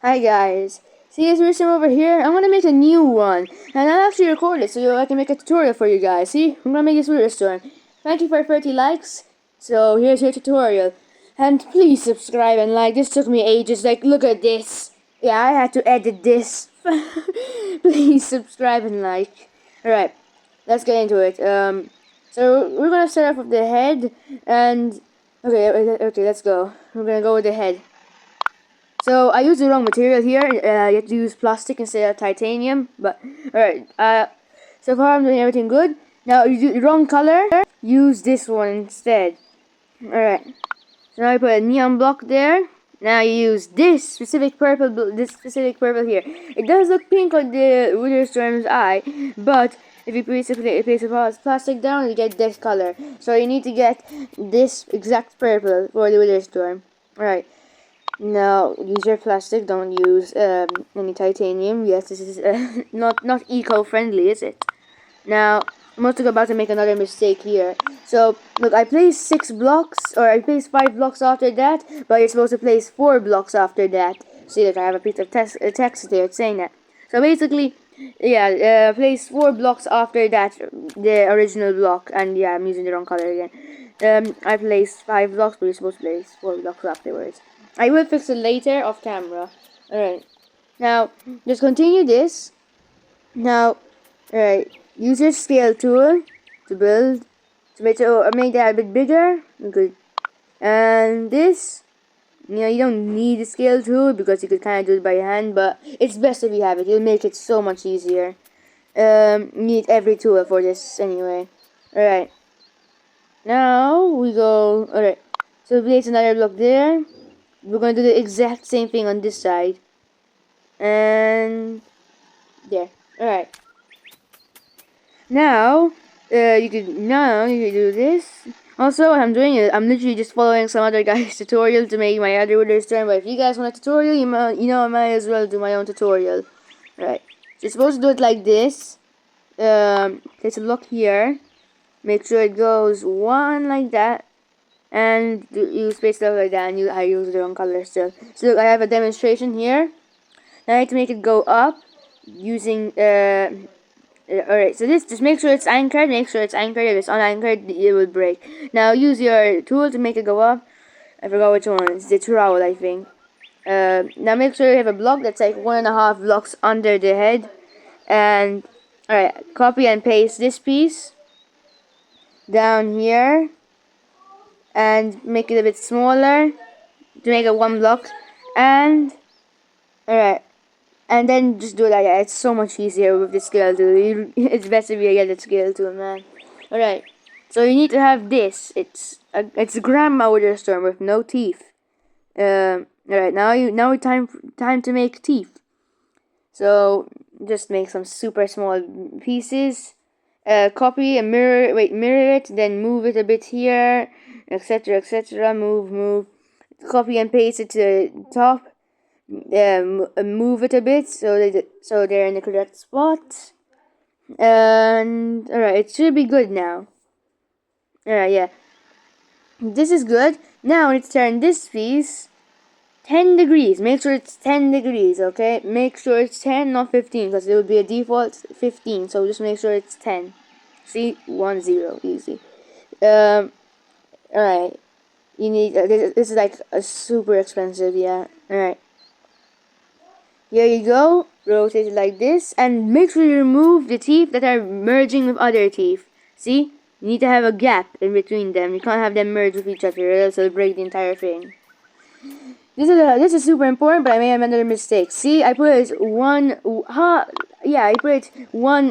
Hi guys, see this system over here? I'm gonna make a new one, and I'll actually record it so I can make a tutorial for you guys. See, I'm gonna make this video storm. Thank you for 30 likes. So here's your tutorial, and please subscribe and like. This took me ages. Like, look at this. Yeah, I had to edit this. Please subscribe and like. All right, let's get into it. So we're gonna start off with the head, and okay, let's go. We're gonna go with the head. So I used the wrong material here. You have to use plastic instead of titanium. But alright. So far I'm doing everything good. Now you do the wrong color. Use this one instead. Alright. So now I put a neon block there. Now you use this specific purple. This specific purple here. It does look pink on the Witherstorm's eye, but if you place a plastic down, you get this color. So you need to get this exact purple for the Witherstorm. Alright. Now, use your plastic. Don't use any titanium. Yes, this is not eco-friendly, is it? Now, I'm also about to make another mistake here. So, look, I placed 6 blocks, or I placed 5 blocks after that, but you're supposed to place 4 blocks after that. See, look, I have a piece of text there saying that. So basically, yeah, place 4 blocks after that, the original block, and yeah, I'm using the wrong color again. I placed 5 blocks, but you're supposed to place 4 blocks afterwards. I will fix it later off camera. Alright. Now, just continue this. Now, alright. Use your scale tool to build. To make that a bit bigger. Good. And this, you don't need a scale tool because you could kind of do it by hand, but it's best if you have it. It'll make it so much easier. You need every tool for this anyway. Alright. Now, we go. Alright. So, place another block there. We're going to do the exact same thing on this side. And there. Alright. Now you can do this. Also, what I'm doing is I'm literally just following some other guy's tutorial to make my other Witherstorm. But if you guys want a tutorial, I might as well do my own tutorial. Right. So you're supposed to do it like this. Place a block here. Make sure it goes one like that. And you space stuff like that, and I use the wrong color still. So look, I have a demonstration here. Now I need to make it go up using alright, so this, just make sure it's anchored. Make sure it's anchored. If it's unanchored, it will break. Now use your tool to make it go up. I forgot which one. It's the trowel, I think. Now make sure you have a block that's like 1.5 blocks under the head. And alright, copy and paste this piece down here. And make it a bit smaller to make it 1 block. And alright, and then just do it like that. It's so much easier with the scale tool. It's best if you get the scale tool, man. Alright, so you need to have this. It's grandma Witherstorm with no teeth. Alright, now time to make teeth. So just make some super small pieces. Copy and mirror it, then move it a bit here, etc, etc. Move, copy and paste it to the top. Move it a bit so they're in the correct spot. And alright, it should be good now. Alright, yeah, this is good. Now let's turn this piece 10 degrees. Make sure it's 10 degrees, okay? Make sure it's 10, not 15, because it would be a default 15. So just make sure it's 10. See, 1 0, easy. Alright. You need this is like a super expensive, yeah. Alright. Here you go. Rotate it like this, and make sure you remove the teeth that are merging with other teeth. See? You need to have a gap in between them. You can't have them merge with each other, or else it'll break the entire thing. This is super important, but I made another mistake. See, I put it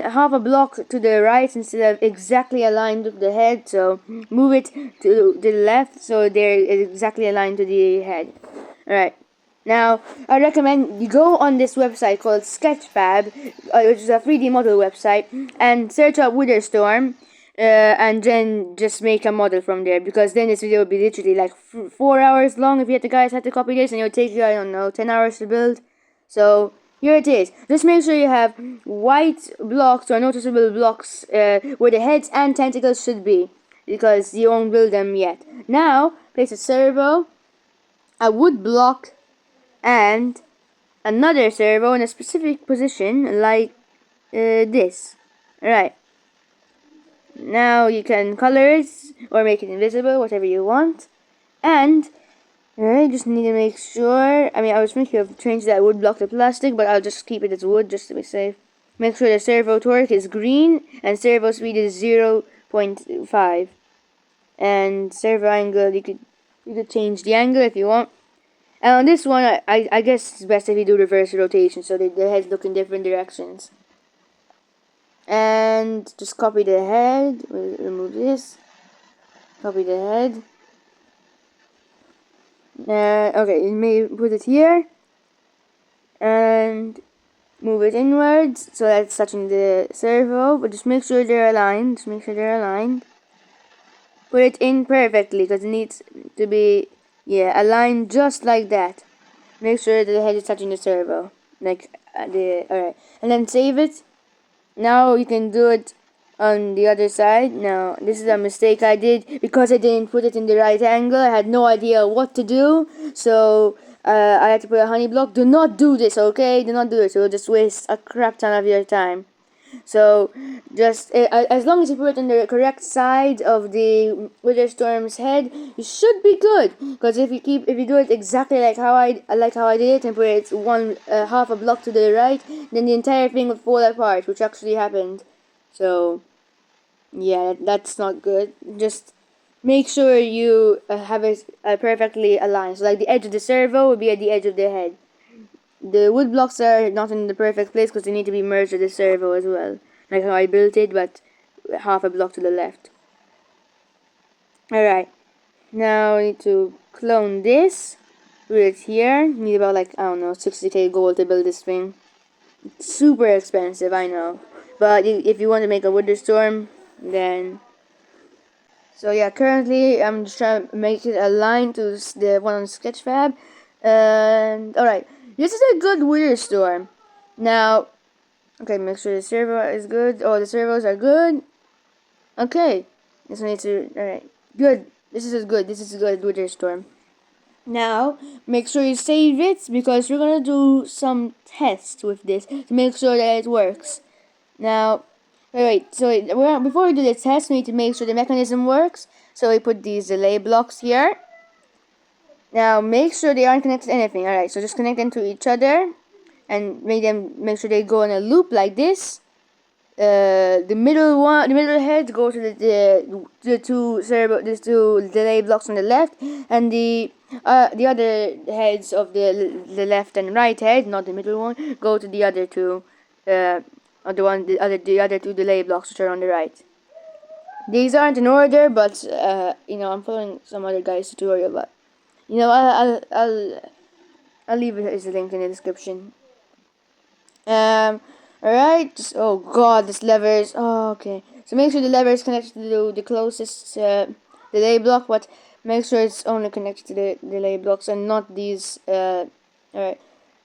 half a block to the right instead of exactly aligned with the head. So move it to the left so they're exactly aligned to the head. Alright. Now, I recommend you go on this website called Sketchfab, which is a 3D model website, and search up Witherstorm. And then just make a model from there, because then this video would be literally like 4 hours long if you guys had to copy this, and it would take you, I don't know, 10 hours to build. So here it is. Just make sure you have white blocks or noticeable blocks where the heads and tentacles should be, because you won't build them yet. Now place a servo, a wood block, and another servo in a specific position like this. Alright. Now you can color it or make it invisible, whatever you want. And I just need to make sure. I was thinking of changing that wood block to plastic, but I'll just keep it as wood just to be safe. Make sure the servo torque is green and servo speed is 0.5. And servo angle, you could change the angle if you want. And on this one, I guess it's best if you do reverse rotation, so the heads look in different directions. And just copy the head. We'll remove this. Copy the head. Okay, you may put it here. And move it inwards, so that's touching the servo. But just make sure they're aligned. Put it in perfectly, because it needs to be, aligned just like that. Make sure that the head is touching the servo. Alright. And then save it. Now you can do it on the other side. Now, this is a mistake I did because I didn't put it in the right angle. I had no idea what to do. So, I had to put a honey block. Do not do this, okay? Do not do this. It will just waste a crap ton of your time. So, just as long as you put it on the correct side of the Wither Storm's head, you should be good. Because if you do it exactly like how I did it and put it half a block to the right, then the entire thing would fall apart, which actually happened. So, yeah, that's not good. Just make sure you have it perfectly aligned. So, like the edge of the servo would be at the edge of the head. The wood blocks are not in the perfect place because they need to be merged with the servo as well. Like how I built it, but half a block to the left. Alright. Now we need to clone this. Put it here. Need about 60k gold to build this thing. It's super expensive, I know. But if you want to make a Wither Storm, then... So yeah, currently I'm just trying to make it align to the one on Sketchfab. And alright. This is a good Wither Storm. Now, okay, make sure the servo is good. Oh, the servos are good. Okay. This one needs to... Alright. Good. This is good. This is a good Wither Storm. Now, make sure you save it because we're going to do some tests with this to make sure that it works. Now, before we do the test, we need to make sure the mechanism works. So we put these delay blocks here. Now, make sure they aren't connected to anything. Alright, so just connect them to each other. And make sure they go in a loop like this. The middle head go to the two delay blocks on the left, and the other heads of the left and right head, not the middle one, go to the other two, the other two delay blocks which are on the right. These aren't in order, but I'm following some other guy's tutorial, but I'll leave it as a link in the description. Alright, oh god, this lever is, okay. So make sure the lever is connected to the closest delay block, but make sure it's only connected to the delay blocks and not these, alright.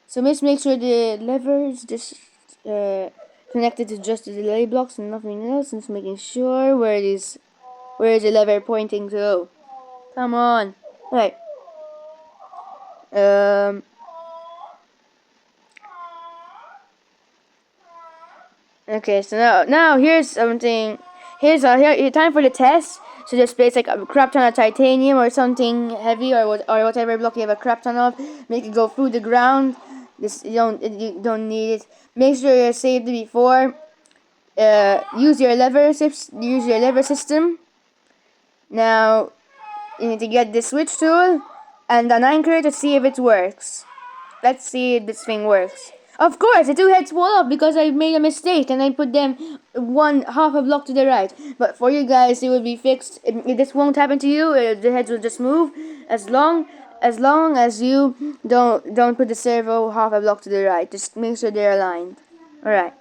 So let's make sure the lever is just connected to just the delay blocks and nothing else, and just making sure where is the lever pointing to. Come on. Alright. Okay, so now here's something. Here's time for the test. So just place like a crap ton of titanium or something heavy or whatever block you have a crap ton of. Make it go through the ground. You don't need it. Make sure you're saved before. Use your lever system. Now you need to get the switch tool and an anchor to see if it works. Let's see if this thing works. Of course, the two heads fall off because I made a mistake and I put them half a block to the right. But for you guys, it will be fixed. If this won't happen to you, the heads will just move as long as you don't put the servo half a block to the right. Just make sure they're aligned. Alright.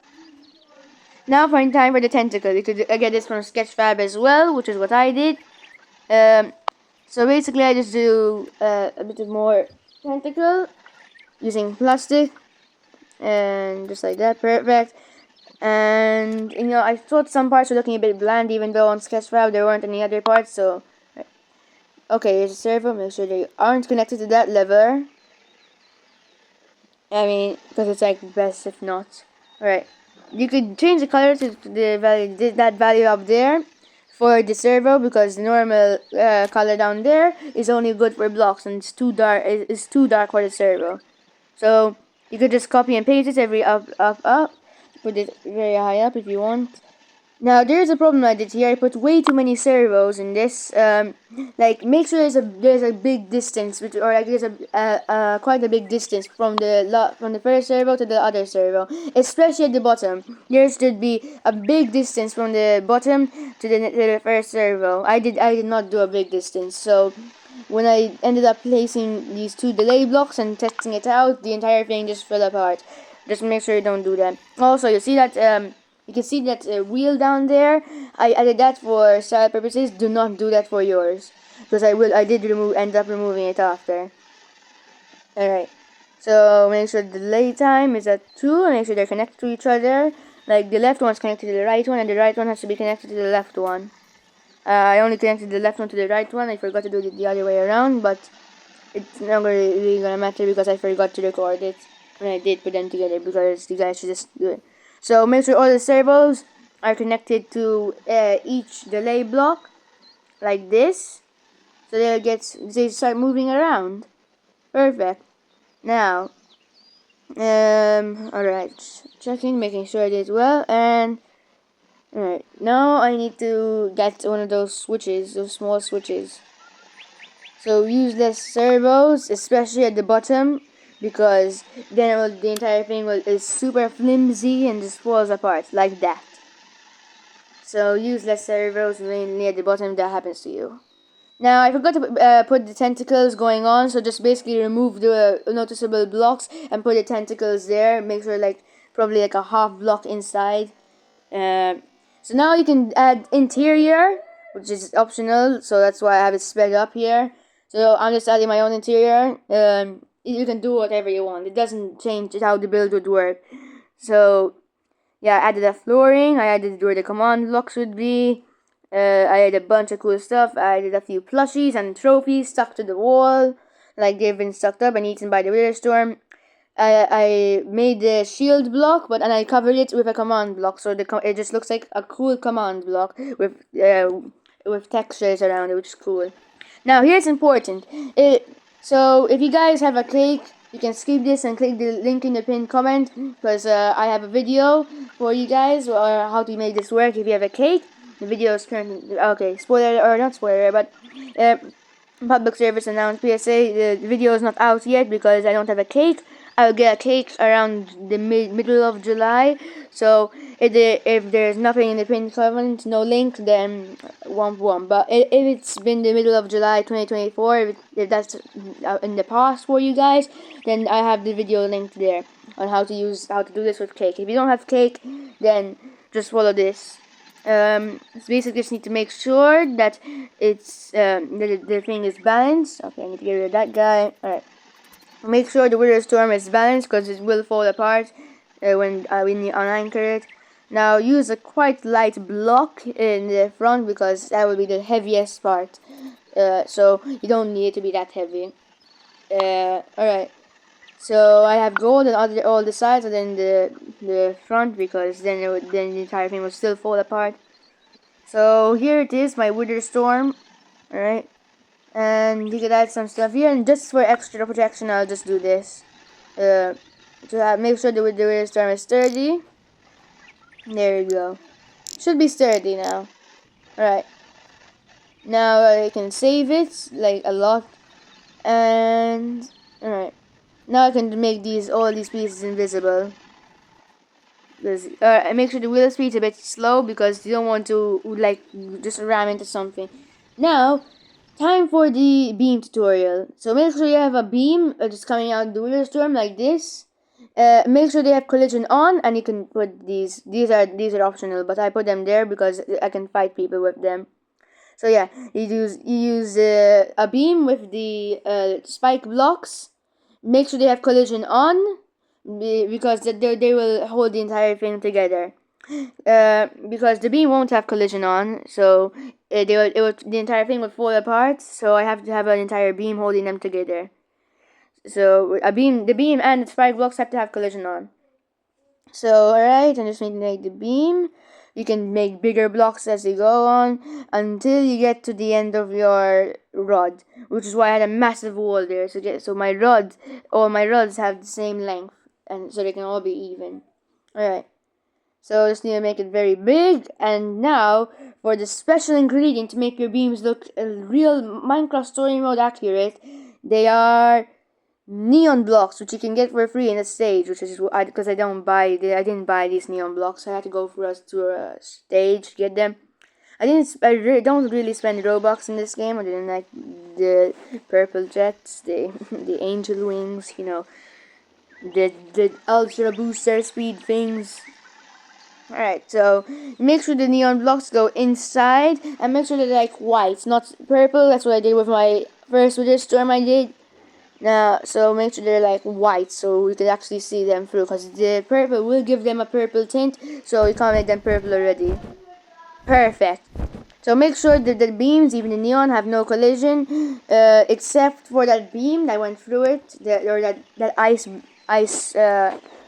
Now time for the tentacle. You could get this from Sketchfab as well, which is what I did. So basically I just do a bit of more tentacle using plastic. And just like that, perfect. And I thought some parts were looking a bit bland, even though on Sketchfab there weren't any other parts. So okay, here's a servo. Make sure they aren't connected to that lever. I mean, because it's like best if not. Alright. You could change the color to the value, that value up there for the servo, because the normal color down there is only good for blocks and it's too dark. It's too dark for the servo. So you could just copy and paste it every up. Put it very high up if you want. Now there's a problem I did here. I put way too many servos in this. Like make sure there's a big distance, or like there's a quite a big distance from the first servo to the other servo, especially at the bottom. There should be a big distance from the bottom to the first servo. I did not do a big distance, so when I ended up placing these two delay blocks and testing it out, the entire thing just fell apart. Just make sure you don't do that. Also, you can see that wheel down there. I added that for style purposes. Do not do that for yours, because I did end up removing it after. Alright. So make sure the delay time is at 2, and make sure they're connected to each other. Like the left one's connected to the right one, and the right one has to be connected to the left one. I only connected the left one to the right one. I forgot to do it the other way around, but it's not really gonna matter because I forgot to record it when I did put them together, because you guys should just do it. So make sure all the servos are connected to each delay block like this, so they start moving around. Perfect. Now, alright, checking, making sure I did well, and alright, now I need to get one of those switches, those small switches. So use less servos, especially at the bottom, because then the entire thing is super flimsy and just falls apart like that. So use less servos mainly at the bottom if that happens to you. Now I forgot to put the tentacles going on, so just basically remove the noticeable blocks and put the tentacles there. Make sure probably like a half block inside. So now you can add interior, which is optional, so that's why I have it sped up here. So I'm just adding my own interior. You can do whatever you want. It doesn't change how the build would work. So yeah, I added a flooring. I added where the command blocks would be. I added a bunch of cool stuff. I added a few plushies and trophies stuck to the wall, like they've been stuck up and eaten by the wither storm. I made the shield block, and I covered it with a command block, so it just looks like a cool command block with textures around it, which is cool. Now here's important. So if you guys have a cake, you can skip this and click the link in the pinned comment, because I have a video for you guys or how to make this work if you have a cake. The video is currently okay. Spoiler or not spoiler, but public service announced PSA. The video is not out yet because I don't have a cake. I'll get a cake around the middle of July. So if there's nothing in the pinned comment, no link, then womp. But if it's been the middle of July 2024, if that's in the past for you guys, then I have the video linked there on how to do this with cake. If you don't have cake, then just follow this. So basically just need to make sure that it's the thing is balanced. Okay, I need to get rid of that guy. Alright. Make sure the wither storm is balanced, because it will fall apart when you unanchor it. Now use a quite light block in the front, because that will be the heaviest part. So you don't need it to be that heavy. Alright. So I have gold on all the sides and then the front, because then the entire thing will still fall apart. So here it is, my wither storm. Alright. And you could add some stuff here, and just for extra protection, I'll just do this. To make sure the wither storm is sturdy. There you go. Should be sturdy now. Alright. Now I can save it, like a lot. And alright. Now I can make all these pieces invisible. Because make sure the wheel speed's a bit slow, because you don't want to just ram into something. Now, time for the beam tutorial. So make sure you have a beam just coming out the wither storm like this. Make sure they have collision on, and you can put these. These are optional, but I put them there because I can fight people with them. So yeah, you use a beam with the spike blocks. Make sure they have collision on, because they will hold the entire thing together. Because the beam won't have collision on, so the entire thing would fall apart. So I have to have an entire beam holding them together. So the beam and the spike blocks have to have collision on. So alright, I'm just going to make the beam. You can make bigger blocks as you go on until you get to the end of your rod, which is why I had a massive wall there. So all my rods have the same length, and so they can all be even. Alright. So just need to make it very big, and now for the special ingredient to make your beams look real Minecraft story mode accurate, they are neon blocks, which you can get for free in the stage, which is because I didn't buy these neon blocks. I had to go to a stage to get them. Don't really spend Robux in this game. I didn't like the purple jets, the angel wings, the ultra booster speed things. Alright, so make sure the neon blocks go inside, and make sure they're like white, not purple. That's what I did with my first Wither storm I did. So make sure they're like white, so we can actually see them through, because the purple will give them a purple tint, so you can't make them purple already. Perfect. So make sure that the beams, even the neon, have no collision, except for that beam that went through it, that ice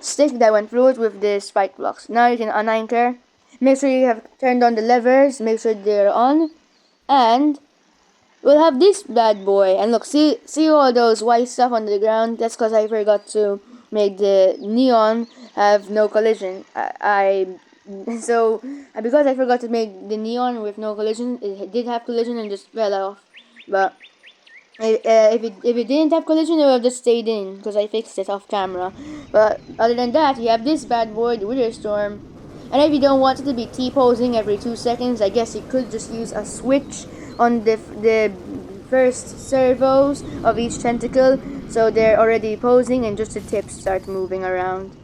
stick that went through it with the spike blocks. Now you can unanchor. Make sure you have turned on the levers. Make sure they're on, and we'll have this bad boy. And look, see all those white stuff on the ground? That's because I forgot to make the neon have no collision. Because I forgot to make the neon with no collision, it did have collision and just fell off. But if it didn't have collision, it would have just stayed in, because I fixed it off camera. But other than that, you have this bad boy, the Wither Storm. And if you don't want it to be T-posing every 2 seconds, I guess you could just use a switch on the first servos of each tentacle, so they're already posing and just the tips start moving around.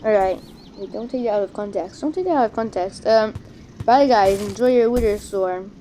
Alright. Don't take that out of context. Don't take that out of context. Bye guys, enjoy your Wither Storm.